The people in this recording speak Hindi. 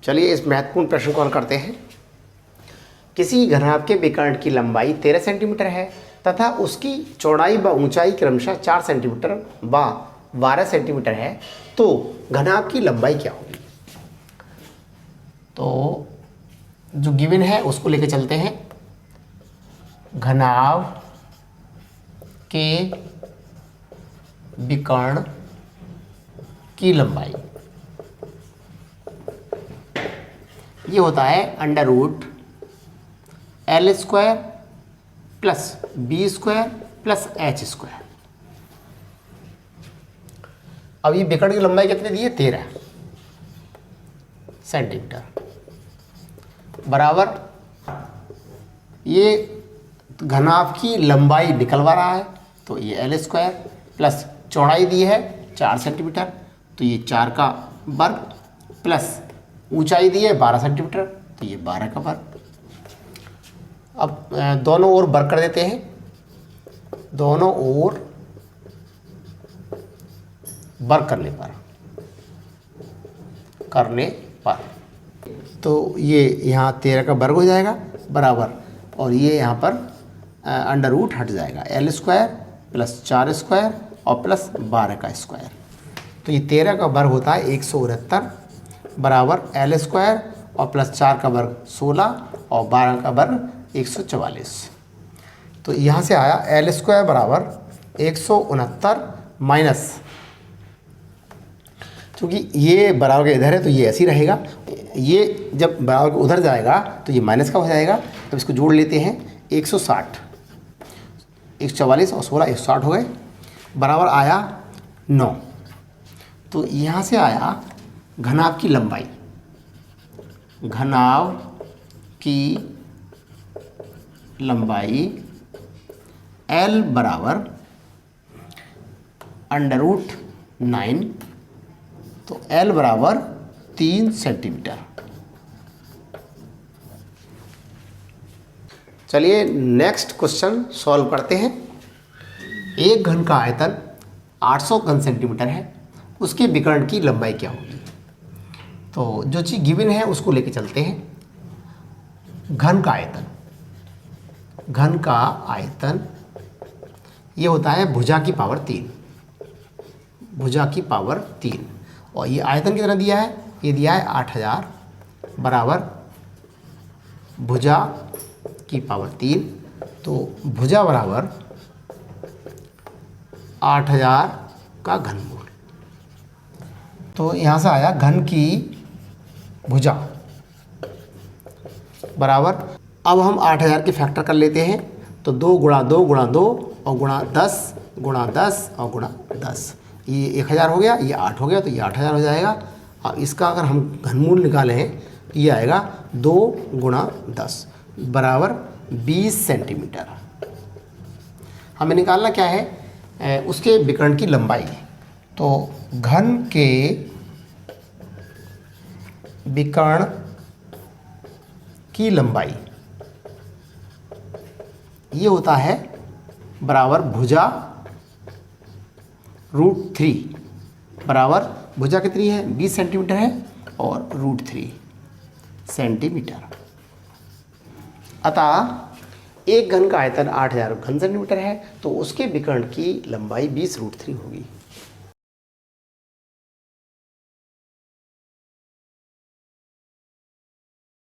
चलिए इस महत्वपूर्ण प्रश्न को हल करते हैं। किसी घनाभ के विकर्ण की लंबाई 13 सेंटीमीटर है तथा उसकी चौड़ाई व ऊंचाई क्रमशः 4 सेंटीमीटर व 12 सेंटीमीटर है, तो घनाभ की लंबाई क्या होगी। तो जो गिवन है उसको लेके चलते हैं। घनाभ के विकर्ण की लंबाई ये होता है √L² plus B² plus H²। अब ये विकर्ण की लंबाई कितनी दी है, 13 सेंटीमीटर, बराबर ये घनाभ की लंबाई निकलवा रहा है तो ये L² प्लस चौड़ाई दी है 4 सेंटीमीटर तो ये 4 का वर्ग प्लस ऊंचाई दी है 12 सेंटीमीटर तो ये 12 का वर्ग। अब दोनों ओर वर्ग कर देते हैं, दोनों ओर वर्ग करने पर तो ये यहाँ 13 का वर्ग हो जाएगा बराबर, और ये यहाँ पर √ हट जाएगा, L² प्लस 4² और प्लस 12 का स्क्वायर। तो ये 13 का वर्ग होता है 169 बराबर L² और प्लस 4 का वर्ग 16 और 12 का वर्ग 144। तो यहाँ से आया L² बराबर 169 माइनस, क्योंकि ये बराबर के इधर है तो ये ऐसे ही रहेगा, ये जब बराबर के उधर जाएगा तो ये माइनस का हो जाएगा। तो इसको जोड़ लेते हैं 160, 144 और 16 160 हो गए, बराबर आया 9। तो यहाँ से आया घनाभ की लंबाई, घनाभ की लंबाई L बराबर √9, तो L बराबर 3 सेंटीमीटर। चलिए नेक्स्ट क्वेश्चन सॉल्व करते हैं। एक घन का आयतन 800 घन सेंटीमीटर है, उसके विकर्ण की लंबाई क्या होगी। तो जो चीज़ गिवन है उसको लेके चलते हैं। घन का आयतन ये होता है भुजा की पावर 3, भुजा की पावर 3, और ये आयतन कितना दिया है, ये दिया है 8000 बराबर भुजा की पावर 3, तो भुजा बराबर 8000 का घनमूल। तो यहाँ से आया घन की भुजा बराबर, अब हम 8000 के फैक्टर कर लेते हैं तो 2 गुणा 2 गुणा 2 और गुणा 10 गुणा 10 और गुणा 10, ये 1000 हो गया, ये 8 हो गया तो ये 8000 हो जाएगा। अब इसका अगर हम घनमूल निकालें तो ये आएगा 2 गुणा 10 बराबर 20 सेंटीमीटर। हमें निकालना क्या है, उसके विकर्ण की लंबाई। तो घन के विकर्ण की लंबाई ये होता है बराबर भुजा √3 बराबर, भुजा कितनी है 20 सेंटीमीटर है और √3 सेंटीमीटर। अतः एक घन का आयतन 8000 घन सेंटीमीटर है तो उसके विकर्ण की लंबाई 20 √3 होगी।